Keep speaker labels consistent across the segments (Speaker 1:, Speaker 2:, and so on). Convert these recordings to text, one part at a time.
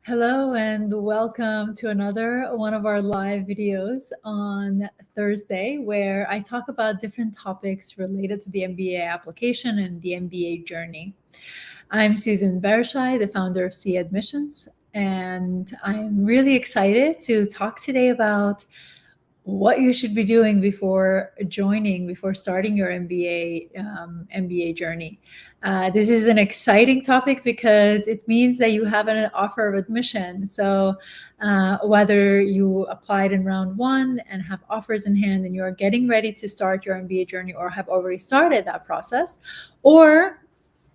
Speaker 1: Hello and welcome to another one of our live videos on Thursday, where I talk about different topics related to the MBA application and the MBA journey. I'm Susan Bershai, the founder of C Admissions, and I'm really excited to talk today about what you should be doing before starting your MBA journey. This is an exciting topic because it means that you have an offer of admission. So whether you applied in round one and have offers in hand and you're getting ready to start your MBA journey or have already started that process, or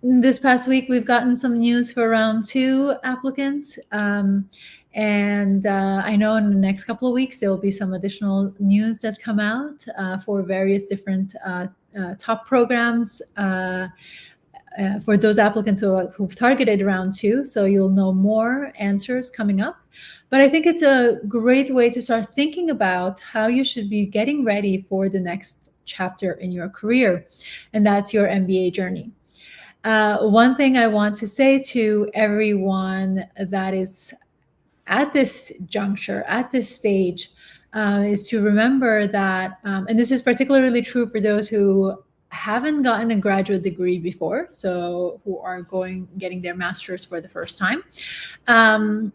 Speaker 1: this past week, we've gotten some news for round two applicants. And I know in the next couple of weeks, there will be some additional news that come out for various different top programs for those applicants who've targeted round two. So you'll know more answers coming up. But I think it's a great way to start thinking about how you should be getting ready for the next chapter in your career. And that's your MBA journey. One thing I want to say to everyone that is at this juncture, at this stage, is to remember that, and this is particularly true for those who haven't gotten a graduate degree before, so who are getting their master's for the first time,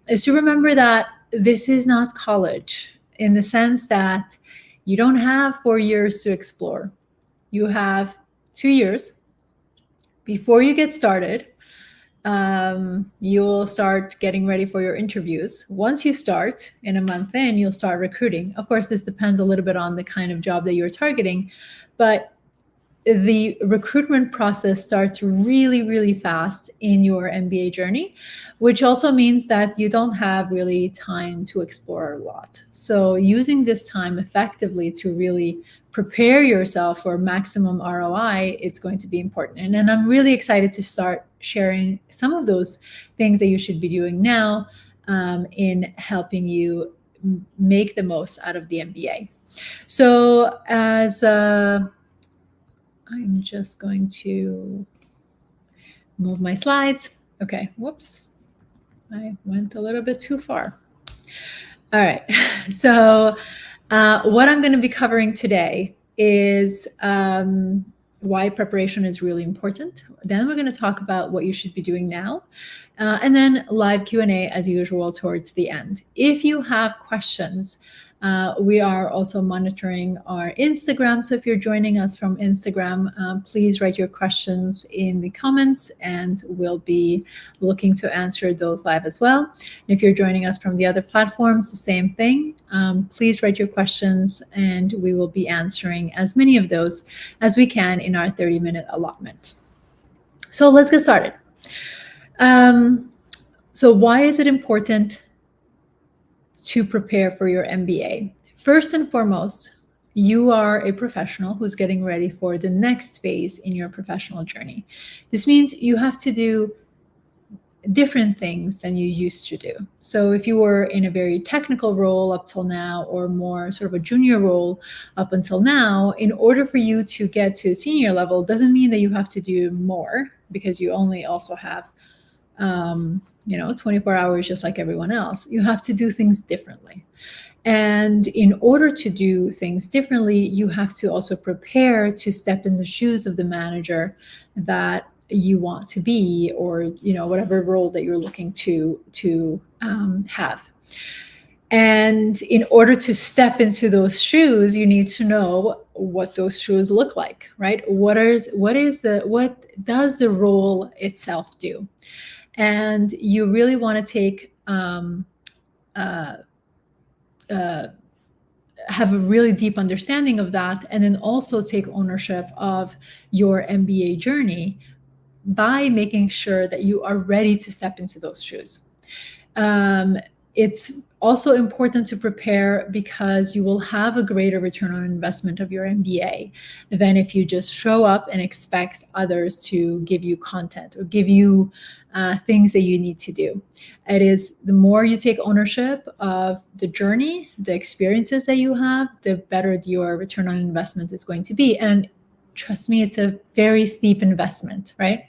Speaker 1: is to remember that this is not college, in the sense that you don't have 4 years to explore. You have 2 years. Before you get started, you'll start getting ready for your interviews. Once you start, in a month in, you'll start recruiting. Of course, this depends a little bit on the kind of job that you're targeting, but the recruitment process starts really, really fast in your MBA journey, which also means that you don't have really time to explore a lot. So using this time effectively to really prepare yourself for maximum ROI, it's going to be important. And I'm really excited to start sharing some of those things that you should be doing now in helping you make the most out of the MBA. So as I'm just going to move my slides. Okay, whoops. I went a little bit too far. All right, so what I'm going to be covering today is why preparation is really important. Then we're going to talk about what you should be doing now, and then live Q&A as usual towards the end. If you have questions, we are also monitoring our Instagram. So if you're joining us from Instagram, please write your questions in the comments and we'll be looking to answer those live as well. And if you're joining us from the other platforms, the same thing. Please write your questions and we will be answering as many of those as we can in our 30-minute allotment. So let's get started. So why is it important to prepare for your MBA? First and foremost, you are a professional who's getting ready for the next phase in your professional journey. This means you have to do different things than you used to do. So if you were in a very technical role up till now, or more sort of a junior role up until now, in order for you to get to a senior level, doesn't mean that you have to do more, because you only also have 24 hours just like everyone else. You have to do things differently. And in order to do things differently, you have to also prepare to step in the shoes of the manager that you want to be, or whatever role that you're looking to have. And in order to step into those shoes, you need to know what those shoes look like, right? What does the role itself do? And you really want to take have a really deep understanding of that, and then also take ownership of your MBA journey by making sure that you are ready to step into those shoes. It's Also important to prepare because you will have a greater return on investment of your MBA than if you just show up and expect others to give you content or give you things that you need to do. It is the more you take ownership of the journey, the experiences that you have, the better your return on investment is going to be. And trust me, it's a very steep investment, right?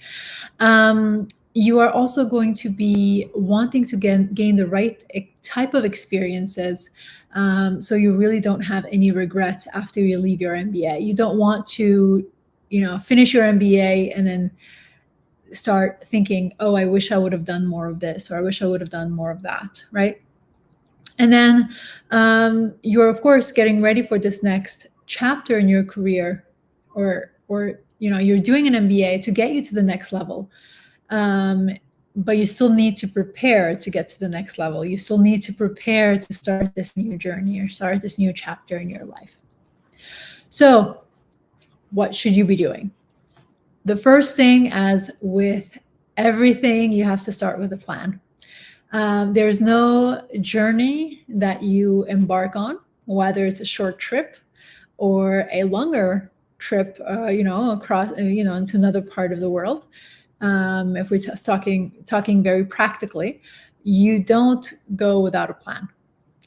Speaker 1: You are also going to be wanting to gain the right type of experiences, so you really don't have any regrets after you leave your MBA. You don't want to, finish your MBA and then start thinking, oh, I wish I would have done more of this, or I wish I would have done more of that, right? And then you're, of course, getting ready for this next chapter in your career, or you're doing an MBA to get you to the next level. But you still need to prepare to get to the next level. You still need to prepare to start this new journey or start this new chapter in your life. So what should you be doing? The first thing, as with everything, you have to start with a plan. There's no journey that you embark on, whether it's a short trip or a longer trip, across, into another part of the world. If we're talking very practically, you don't go without a plan,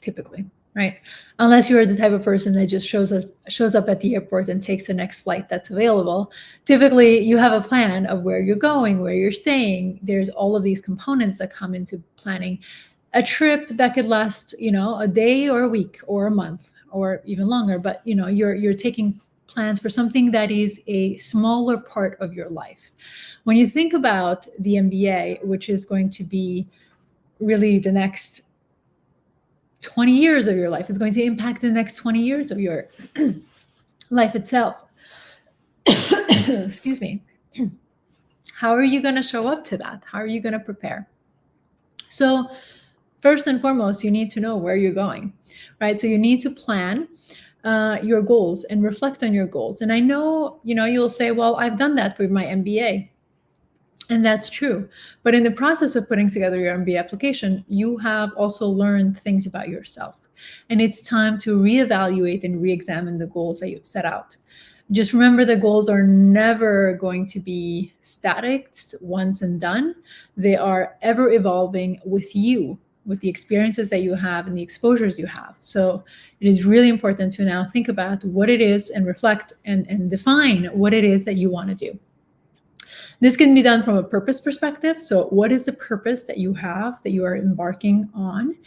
Speaker 1: typically, right? Unless you're the type of person that just shows up at the airport and takes the next flight that's available. Typically, you have a plan of where you're going, where you're staying. There's all of these components that come into planning a trip that could last, a day or a week or a month or even longer. But you're taking plans for something that is a smaller part of your life. When you think about the MBA, which is going to be really the next 20 years of your life, is going to impact the next 20 years of your life itself. Excuse me. How are you going to show up to that? How are you going to prepare? So first and foremost, you need to know where you're going, right? So you need to plan your goals and reflect on your goals. And I know, you'll say, well, I've done that with my MBA. And that's true. But in the process of putting together your MBA application, you have also learned things about yourself. And it's time to reevaluate and re-examine the goals that you've set out. Just remember, the goals are never going to be static, once and done. They are ever evolving with you, with the experiences that you have and the exposures you have. So it is really important to now think about what it is and reflect and define what it is that you want to do. This can be done from a purpose perspective. So what is the purpose that you have, that you are embarking on?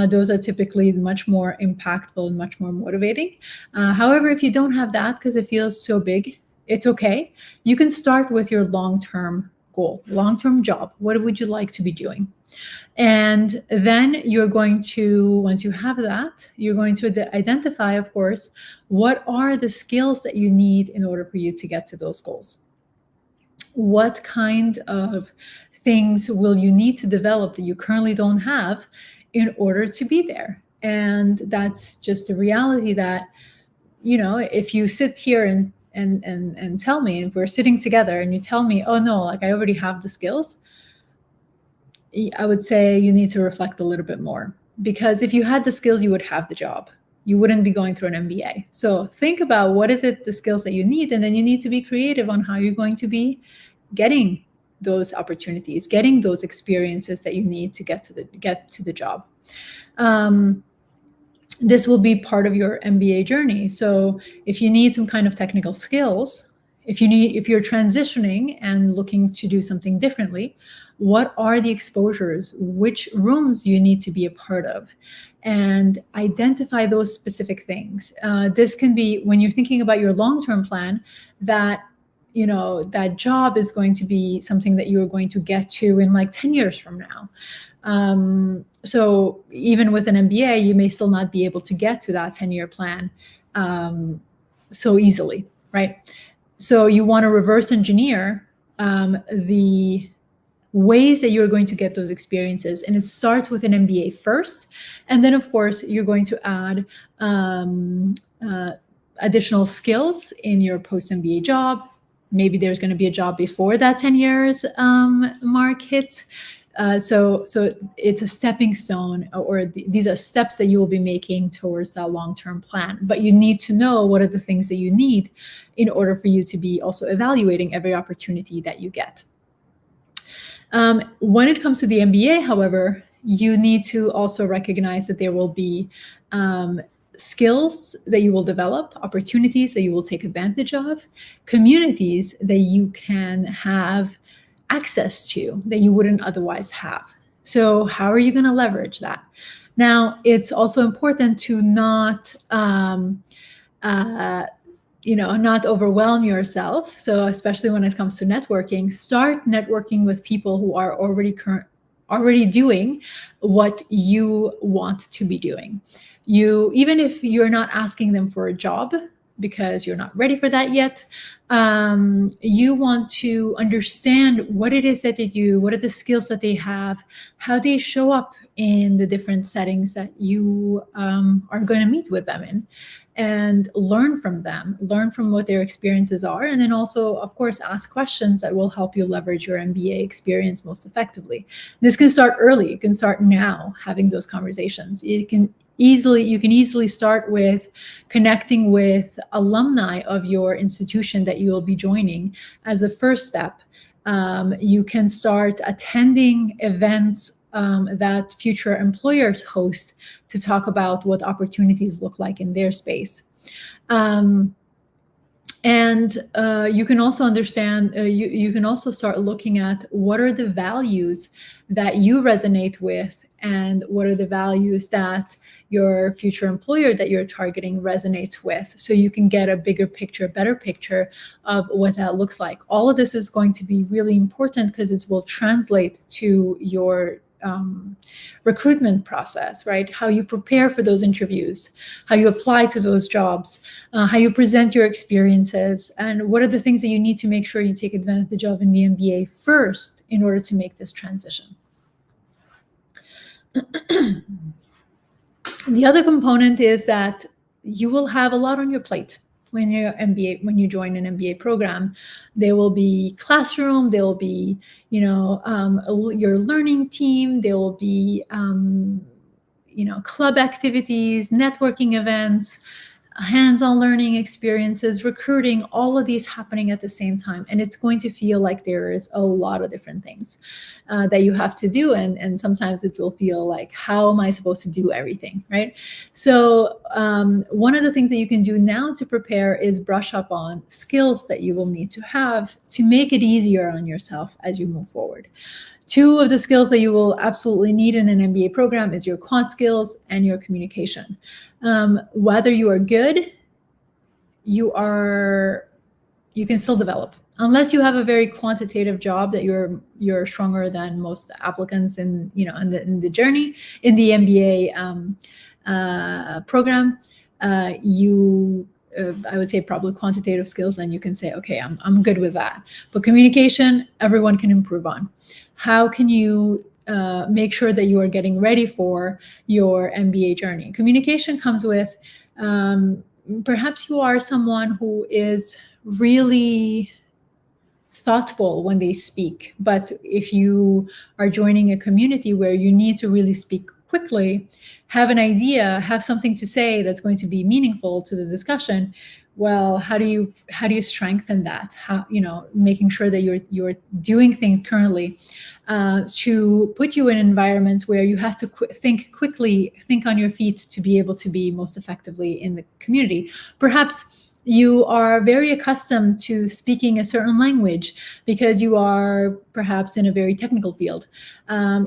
Speaker 1: Those are typically much more impactful and much more motivating. However, if you don't have that because it feels so big, it's okay. You can start with your long-term goal, long-term job. What would you like to be doing? And then you're going to, once you have that, you're going to identify, of course, what are the skills that you need in order for you to get to those goals. What kind of things will you need to develop that you currently don't have in order to be there? And that's just a reality that, if you sit here and tell me, if we're sitting together and you tell me, oh no, like I already have the skills, I would say you need to reflect a little bit more, because if you had the skills, you would have the job. You wouldn't be going through an MBA. So think about what is it, the skills that you need, and then you need to be creative on how you're going to be getting those opportunities, getting those experiences that you need to get to the job. This will be part of your MBA journey. So if you need some kind of technical skills, if you're transitioning and looking to do something differently, what are the exposures? Which rooms do you need to be a part of? And identify those specific things. This can be, when you're thinking about your long-term plan, that that job is going to be something that you're going to get to in like 10 years from now. So even with an MBA, you may still not be able to get to that 10-year plan so easily, right? So you want to reverse engineer the ways that you're going to get those experiences. And it starts with an MBA first. And then, of course, you're going to add additional skills in your post-MBA job. Maybe there's going to be a job before that 10 years mark hits. So it's a stepping stone, or these are steps that you will be making towards that long-term plan. But you need to know what are the things that you need in order for you to be also evaluating every opportunity that you get. When it comes to the MBA, however, you need to also recognize that there will be skills that you will develop, opportunities that you will take advantage of, communities that you can have access to that you wouldn't otherwise have. So how are you going to leverage that? Now, it's also important to not not overwhelm yourself. So especially when it comes to networking, start networking with people who are already doing what you want to be doing. Even if you're not asking them for a job because you're not ready for that yet, you want to understand what it is that they do, what are the skills that they have, how they show up in the different settings that you are going to meet with them in, and learn from them, learn from what their experiences are. And then also, of course, ask questions that will help you leverage your MBA experience most effectively. This can start early. You can start now having those conversations. You can easily start with connecting with alumni of your institution that you will be joining as a first step. You can start attending events that future employers host to talk about what opportunities look like in their space. And you can also understand, you can also start looking at what are the values that you resonate with, and what are the values that your future employer that you're targeting resonates with, so you can get a bigger picture, better picture of what that looks like. All of this is going to be really important because it will translate to your recruitment process, right? How you prepare for those interviews, how you apply to those jobs, how you present your experiences, and what are the things that you need to make sure you take advantage of in the MBA first in order to make this transition. The other component is that you will have a lot on your plate when you join an MBA program. There will be classroom, there will be, your learning team, there will be, club activities, networking events, hands-on learning experiences, recruiting, all of these happening at the same time. And it's going to feel like there is a lot of different things that you have to do. And sometimes it will feel like, how am I supposed to do everything, right? So one of the things that you can do now to prepare is brush up on skills that you will need to have to make it easier on yourself as you move forward. Two of the skills that you will absolutely need in an MBA program is your quant skills and your communication. Whether you are good, you can still develop. Unless you have a very quantitative job that you're stronger than most applicants in the journey in the MBA program. I would say probably quantitative skills, then you can say, okay, I'm good with that. But communication, everyone can improve on. How can you make sure that you are getting ready for your MBA journey? Communication comes with, perhaps you are someone who is really thoughtful when they speak, but if you are joining a community where you need to really speak quickly, have an idea, have something to say that's going to be meaningful to the discussion, well, how do you strengthen that? How, making sure that you're doing things currently to put you in environments where you have to think quickly, think on your feet to be able to be most effectively in the community. Perhaps you are very accustomed to speaking a certain language because you are perhaps in a very technical field.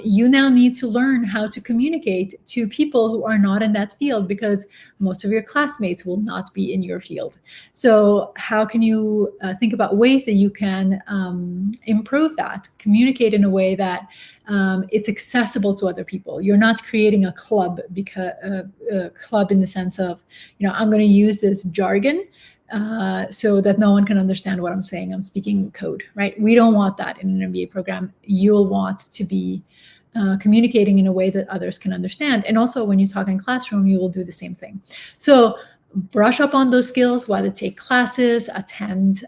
Speaker 1: You now need to learn how to communicate to people who are not in that field, because most of your classmates will not be in your field. So how can you think about ways that you can improve that, communicate in a way that it's accessible to other people? You're not creating a club, because a club in the sense of, I'm going to use this jargon so that no one can understand what I'm saying. I'm speaking code, right? We don't want that in an MBA program. You'll want to be communicating in a way that others can understand. And also when you talk in classroom, you will do the same thing. So brush up on those skills, whether take classes, attend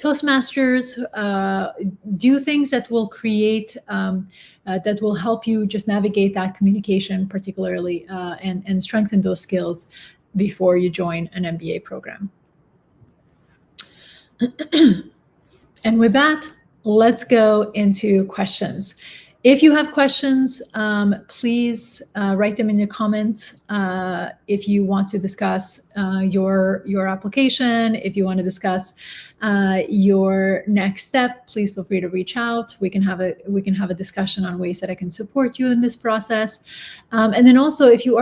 Speaker 1: Toastmasters, do things that will create, that will help you just navigate that communication particularly, and strengthen those skills before you join an MBA program. And with that, let's go into questions. If you have questions, please write them in your comments. If you want to discuss your application, if you want to discuss your next step, please feel free to reach out. We can have a discussion on ways that I can support you in this process. And then also, if you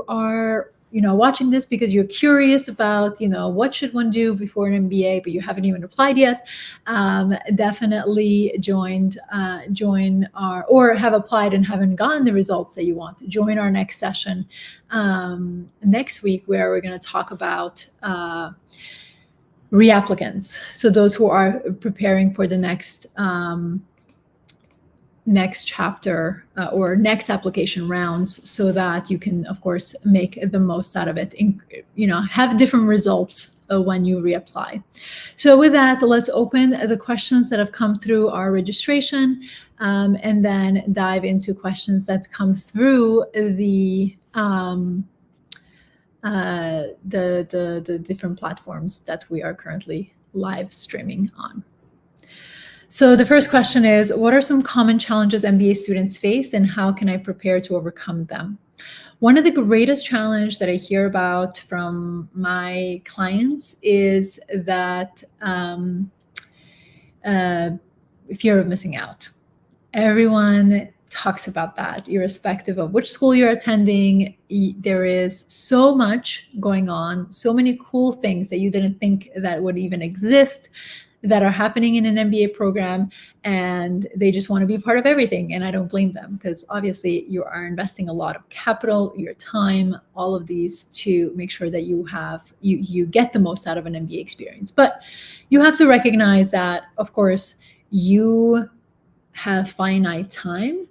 Speaker 1: are watching this because you're curious about, what should one do before an MBA, but you haven't even applied yet, definitely join our, or have applied and haven't gotten the results that you want, join our next session next week, where we're going to talk about reapplicants. So those who are preparing for the next chapter or next application rounds, so that you can, of course, make the most out of it, have different results when you reapply. So with that, let's open the questions that have come through our registration, and then dive into questions that come through the different platforms that we are currently live streaming on. So the first question is, what are some common challenges MBA students face, and how can I prepare to overcome them? One of the greatest challenges that I hear about from my clients is that fear of missing out. Everyone talks about that, irrespective of which school you're attending. There is so much going on, so many cool things that you didn't think that would even exist, that are happening in an MBA program, and they just want to be part of everything. And I don't blame them, because obviously you are investing a lot of capital, your time, all of these, to make sure that you get the most out of an MBA experience. But you have to recognize that, of course, you have finite time,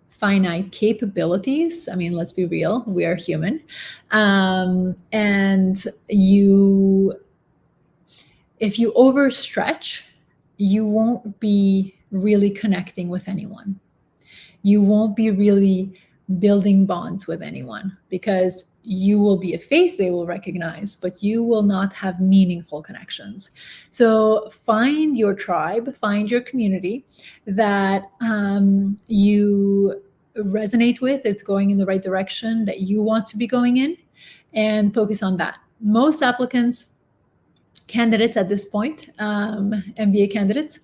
Speaker 1: finite capabilities. I mean, let's be real, we are human. And if you overstretch, you won't be really connecting with anyone. You won't be really building bonds with anyone, because you will be a face they will recognize, but you will not have meaningful connections. So find your tribe, find your community that you resonate with, it's going in the right direction that you want to be going in, and focus on that. Most candidates at this point, MBA candidates,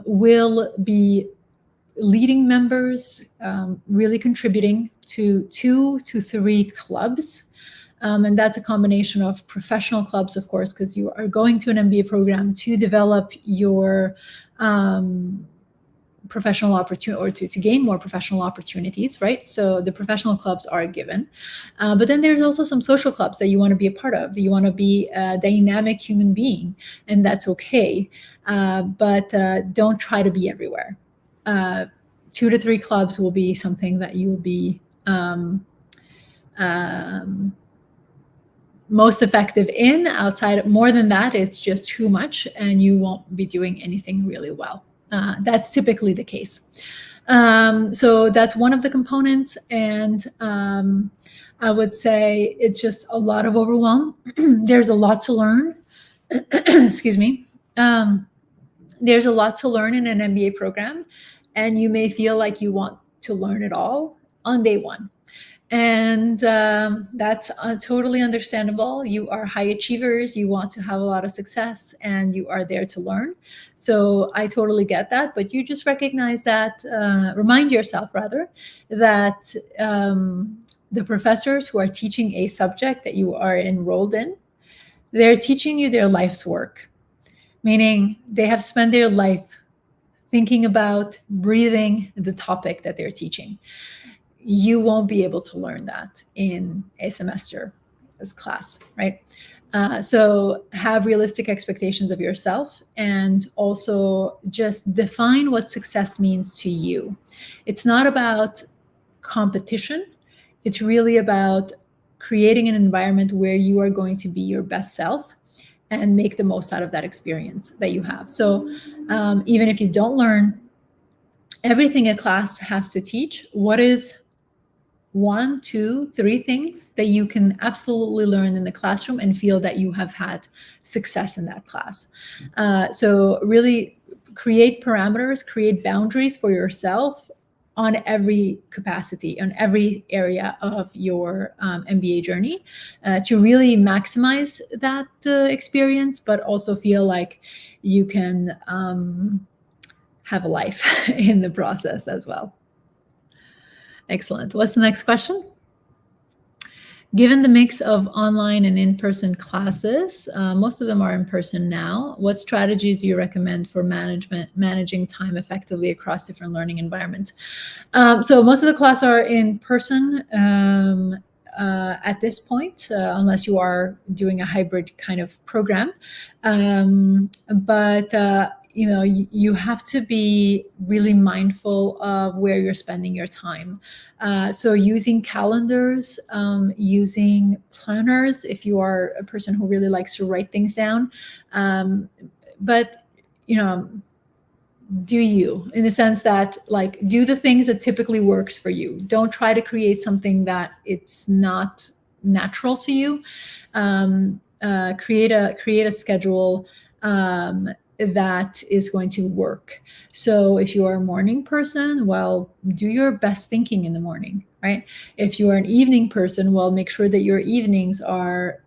Speaker 1: will be leading members, really contributing to 2 to 3 clubs. And that's a combination of professional clubs, of course, because you are going to an MBA program to develop your professional opportunity, or to gain more professional opportunities, right? So the professional clubs are given, but then there's also some social clubs that you want to be a part of, that you want to be a dynamic human being, and that's okay. But don't try to be everywhere. 2 to 3 clubs will be something that you will be most effective in. Outside, more than that, it's just too much, and you won't be doing anything really well. That's typically the case. So that's one of the components. And I would say it's just a lot of overwhelm. There's a lot to learn. Excuse me. There's a lot to learn in an MBA program, and you may feel like you want to learn it all on day one. And that's totally understandable. You are high achievers, you want to have a lot of success, and you are there to learn. So I totally get that, but you just recognize that, remind yourself rather, that the professors who are teaching a subject that you are enrolled in, they're teaching you their life's work, meaning they have spent their life thinking about, breathing the topic that they're teaching. You won't be able to learn that in a semester as class, right? So have realistic expectations of yourself, and also just define what success means to you. It's not about competition. It's really about creating an environment where you are going to be your best self, and make the most out of that experience that you have. So even if you don't learn everything a class has to teach, what is 1, 2, 3 things that you can absolutely learn in the classroom and feel that you have had success in that class? So really create parameters, create boundaries for yourself on every capacity, on every area of your MBA journey, to really maximize that experience, but also feel like you can have a life in the process as well. Excellent. What's the next question? Given the mix of online and in-person classes, most of them are in person now, what strategies do you recommend for managing time effectively across different learning environments? So most of the classes are in person at this point, unless you are doing a hybrid kind of program. But you have to be really mindful of where you're spending your time. So using calendars, using planners, if you are a person who really likes to write things down. But, do you, in the sense that, like, do the things that typically works for you. Don't try to create something that it's not natural to you. Create a schedule that is going to work. So if you are a morning person, well, do your best thinking in the morning, right? If you are an evening person, well, make sure that your evenings are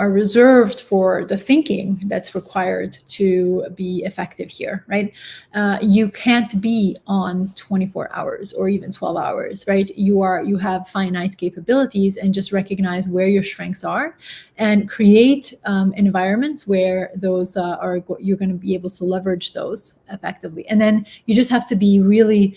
Speaker 1: reserved for the thinking that's required to be effective here, right? You can't be on 24 hours or even 12 hours, right? You have finite capabilities, and just recognize where your strengths are and create environments where those you're going to be able to leverage those effectively. And then you just have to be really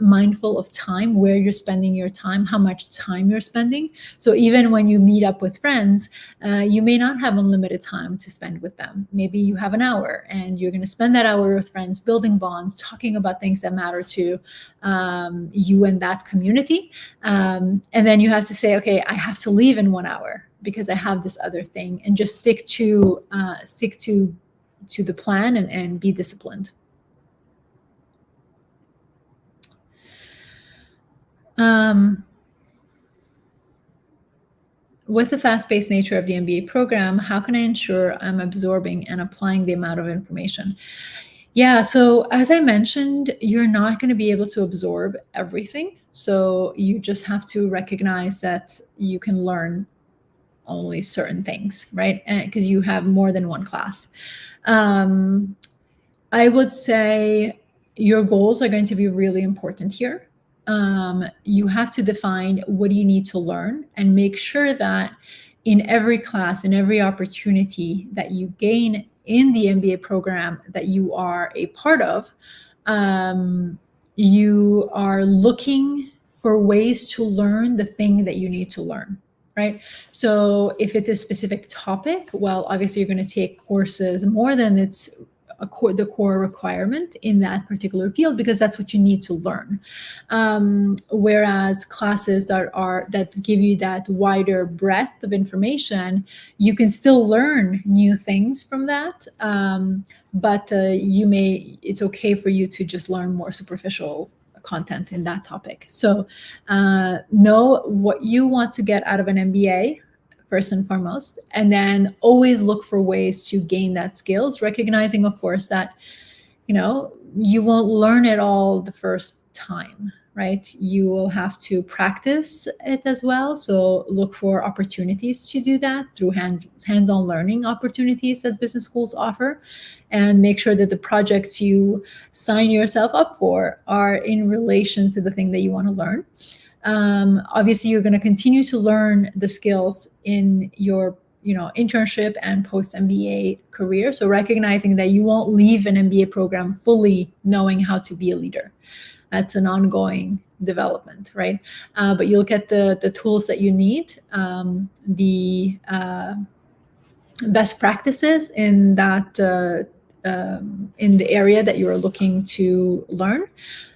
Speaker 1: mindful of time, where you're spending your time, how much time you're spending. So even when you meet up with friends, you may not have unlimited time to spend with them. Maybe you have an hour, and you're going to spend that hour with friends, building bonds, talking about things that matter to you and that community. And then you have to say, okay, I have to leave in 1 hour because I have this other thing, and just stick to the plan and be disciplined. With the fast-paced nature of the MBA program, how can I ensure I'm absorbing and applying the amount of information? Yeah, so as I mentioned, you're not going to be able to absorb everything. So you just have to recognize that you can learn only certain things, right? And because you have more than one class. I would say your goals are going to be really important here. You have to define what do you need to learn, and make sure that in every class, in every opportunity that you gain in the MBA program that you are a part of, you are looking for ways to learn the thing that you need to learn, right? So if it's a specific topic, well, obviously you're going to take courses more than it's the core requirement in that particular field, because that's what you need to learn. Whereas classes that give you that wider breadth of information, you can still learn new things from that. But it's okay for you to just learn more superficial content in that topic. So know what you want to get out of an MBA first and foremost, and then always look for ways to gain that skills, recognizing, of course, that you won't learn it all the first time, right? You will have to practice it as well. So look for opportunities to do that through hands-on learning opportunities that business schools offer, and make sure that the projects you sign yourself up for are in relation to the thing that you want to learn. Obviously, you're going to continue to learn the skills in your internship and post MBA career. So recognizing that you won't leave an MBA program fully knowing how to be a leader. That's an ongoing development, right? But you'll get the tools that you need, the best practices in that in the area that you're looking to learn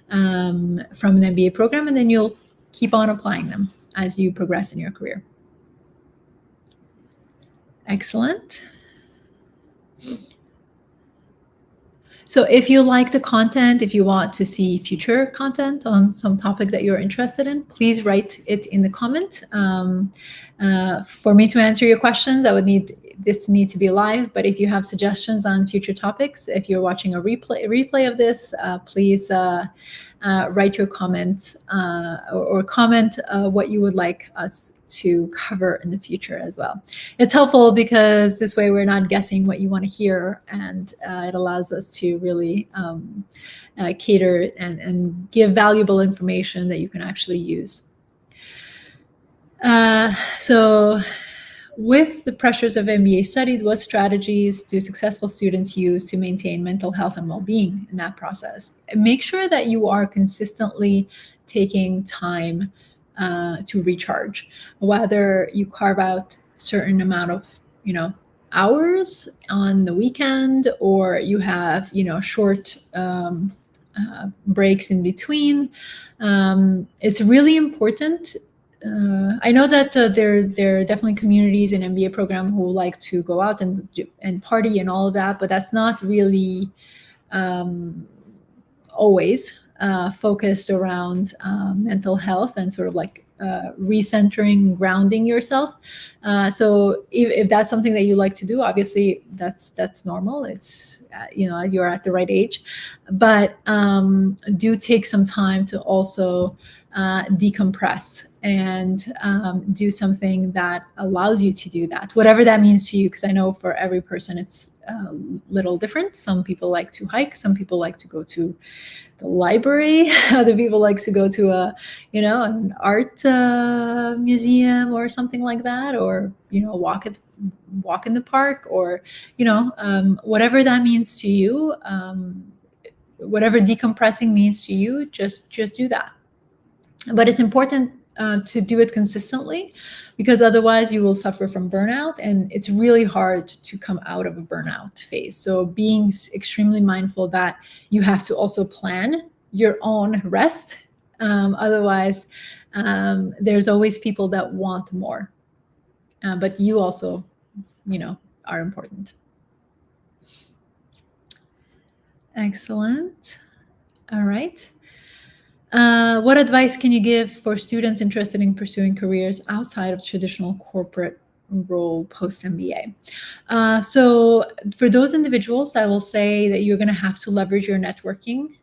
Speaker 1: from an MBA program, and then you'll keep on applying them as you progress in your career. Excellent. So if you like the content, if you want to see future content on some topic that you're interested in, please write it in the comment. For me to answer your questions, I would need this to need to be live. But if you have suggestions on future topics, if you're watching a replay of this, please write your comments or comment what you would like us to cover in the future as well. It's helpful because this way we're not guessing what you want to hear, and it allows us to really cater and give valuable information that you can actually use. So with the pressures of MBA studies, what strategies do successful students use to maintain mental health and well-being in that process? Make sure that you are consistently taking time to recharge, whether you carve out certain amount of, hours on the weekend, or you have, short breaks in between. It's really important. I know that there are definitely communities in MBA program who like to go out and party and all of that, but that's not really always focused around mental health and sort of like recentering, grounding yourself. So if that's something that you like to do, obviously that's normal. It's you're at the right age, but do take some time to also decompress and do something that allows you to do that, whatever that means to you, because I know for every person it's a little different. Some people like to hike, some people like to go to the library, other people like to go to an art museum or something like that, or walk in the park, or whatever that means to you, whatever decompressing means to you, just do that. But it's important to do it consistently, because otherwise you will suffer from burnout, and it's really hard to come out of a burnout phase. So being extremely mindful that you have to also plan your own rest. Otherwise, there's always people that want more, but you also, are important. Excellent. All right. What advice can you give for students interested in pursuing careers outside of traditional corporate role post MBA? So for those individuals, I will say that you're going to have to leverage your networking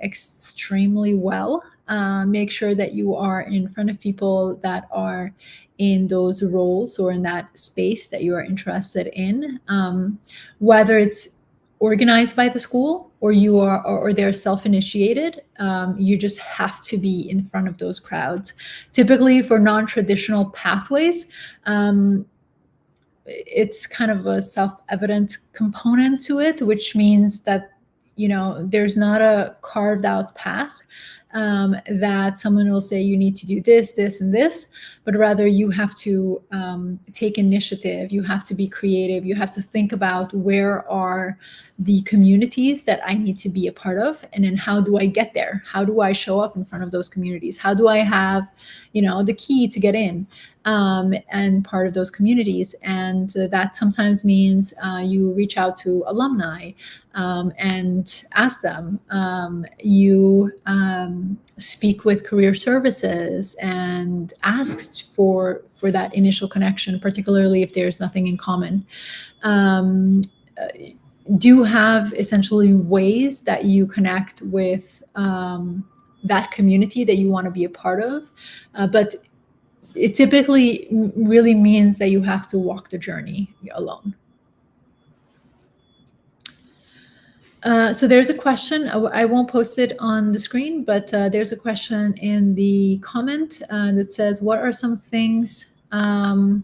Speaker 1: extremely well. Make sure that you are in front of people that are in those roles or in that space that you are interested in, whether it's organized by the school or or they're self-initiated. You just have to be in front of those crowds. Typically for non-traditional pathways, it's kind of a self-evident component to it, which means that there's not a carved out path that someone will say you need to do this, this, and this, but rather you have to take initiative. You have to be creative. You have to think about where are the communities that I need to be a part of, and then how do I get there? How do I show up in front of those communities? How do I have, the key to get in and part of those communities? And that sometimes means you reach out to alumni and ask them. You speak with career services and ask for that initial connection, particularly if there's nothing in common. Do have essentially ways that you connect with that community that you want to be a part of, but it typically really means that you have to walk the journey alone. So there's a question. I won't post it on the screen, but there's a question in the comment that says, what are some things that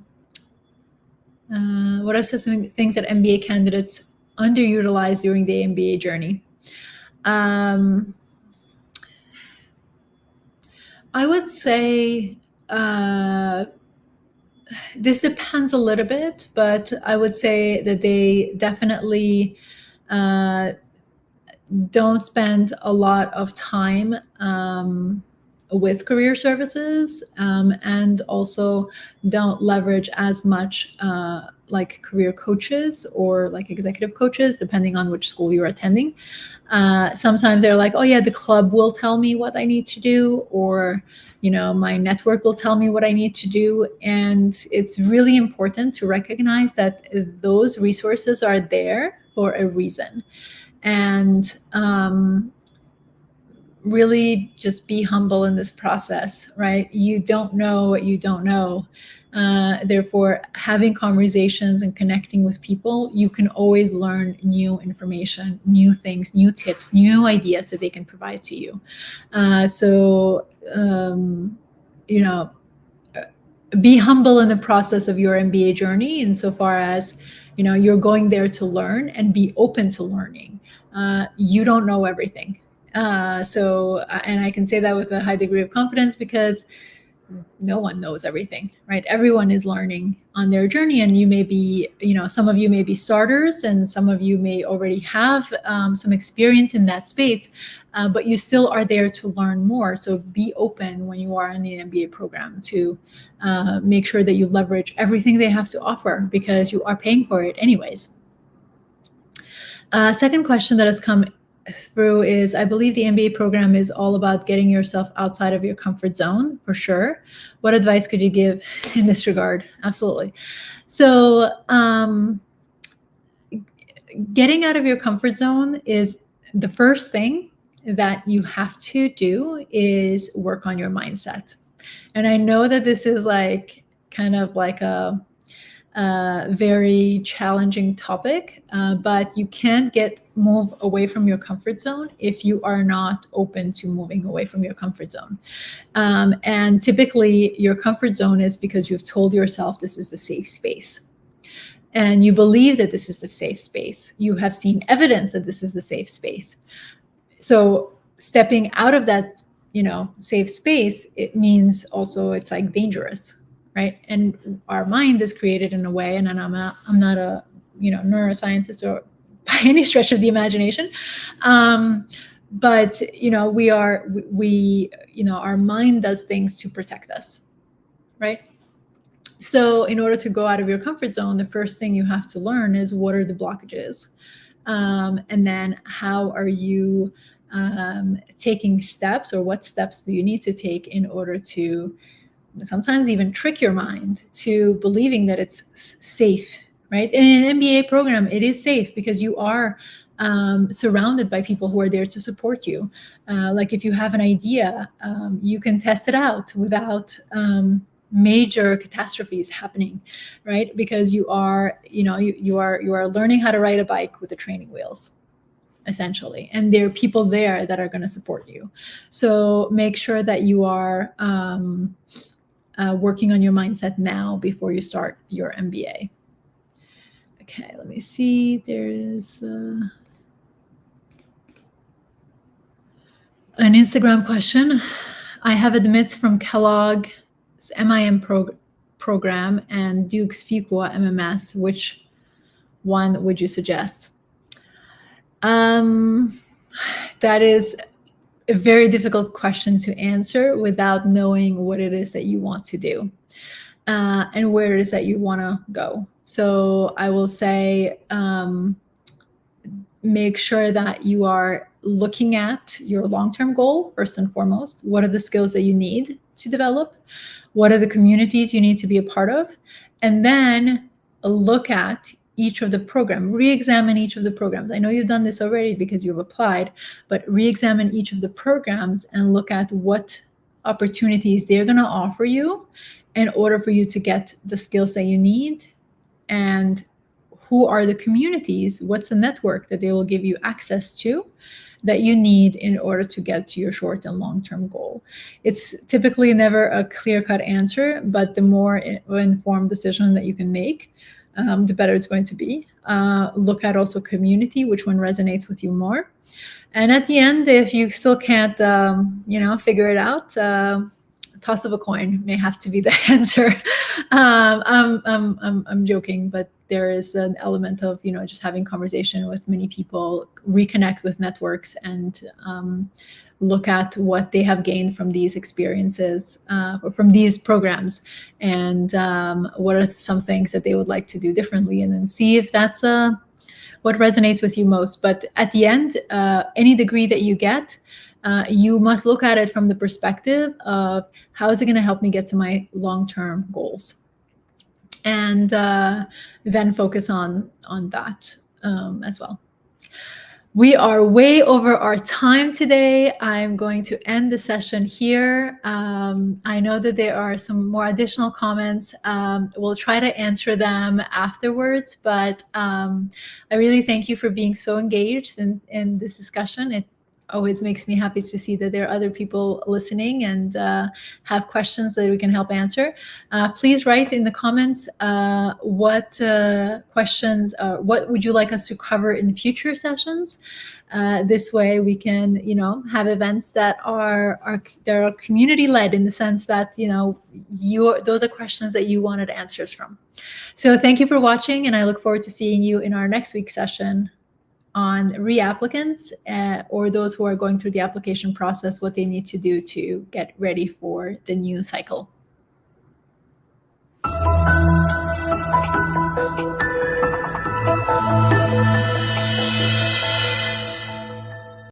Speaker 1: MBA candidates underutilize during the MBA journey? I would say this depends a little bit, but I would say that they definitely don't spend a lot of time with career services, and also don't leverage as much like career coaches or like executive coaches, depending on which school you're attending. Sometimes they're like, oh yeah, the club will tell me what I need to do, or my network will tell me what I need to do. And it's really important to recognize that those resources are there for a reason. And really just be humble in this process, right? You don't know what you don't know. Therefore, having conversations and connecting with people, you can always learn new information, new things, new tips, new ideas that they can provide to you. Be humble in the process of your MBA journey, insofar as you're going there to learn, and be open to learning. You don't know everything. And I can say that with a high degree of confidence, because no one knows everything, right? Everyone is learning on their journey, and you may be, some of you may be starters, and some of you may already have some experience in that space, but you still are there to learn more. So be open when you are in the MBA program to make sure that you leverage everything they have to offer, because you are paying for it anyways. Second question that has come through is, I believe the MBA program is all about getting yourself outside of your comfort zone, for sure. What advice could you give in this regard? Absolutely. So getting out of your comfort zone is the first thing that you have to do, is work on your mindset. And I know that this is like kind of like a very challenging topic, but you can't move away from your comfort zone if you are not open to moving away from your comfort zone. And typically your comfort zone is because you've told yourself this is the safe space, and you believe that this is the safe space. You have seen evidence that this is the safe space. So stepping out of that, safe space, it means also it's like dangerous, right? And our mind is created in a way, and I'm not a neuroscientist or by any stretch of the imagination, but our mind does things to protect us, right? So in order to go out of your comfort zone, the first thing you have to learn is, what are the blockages, and then how are you taking steps, or what steps do you need to take in order to sometimes even trick your mind to believing that it's safe, right? In an MBA program, it is safe because you are surrounded by people who are there to support you. Like if you have an idea, you can test it out without major catastrophes happening, right? Because you are learning how to ride a bike with the training wheels, essentially, and there are people there that are going to support you. So make sure that you are working on your mindset now before you start your MBA. Okay, let me see. There's an Instagram question. I have admits from Kellogg's MIM program and Duke's Fuqua MMS. Which one would you suggest? That is a very difficult question to answer without knowing what it is that you want to do and where it is that you want to go. So I will say, make sure that you are looking at your long-term goal first and foremost. What are the skills that you need to develop? What are the communities you need to be a part of? And then look at each of the program, re-examine each of the programs. I know you've done this already because you've applied, but re-examine each of the programs and look at what opportunities they're going to offer you in order for you to get the skills that you need, and who are the communities, what's the network that they will give you access to that you need in order to get to your short and long-term goal. It's typically never a clear-cut answer, but the more informed decision that you can make, the better it's going to be. Look at also community, which one resonates with you more. And at the end, if you still can't, figure it out, toss of a coin may have to be the answer. I'm joking, but there is an element of just having conversation with many people, reconnect with networks, and look at what they have gained from these experiences, or from these programs, and what are some things that they would like to do differently, and then see if that's what resonates with you most. But at the end, any degree that you get, you must look at it from the perspective of how is it going to help me get to my long-term goals, and then focus on that as well. We are way over our time today. I'm going to end the session here. I know that there are some more additional comments. We'll try to answer them afterwards, but I really thank you for being so engaged in this discussion. It always makes me happy to see that there are other people listening and have questions that we can help answer. Please write in the comments what questions, what would you like us to cover in future sessions. This way we can, have events that are community led, in the sense that, those are questions that you wanted answers from. So thank you for watching, and I look forward to seeing you in our next week's session on reapplicants, or those who are going through the application process, what they need to do to get ready for the new cycle.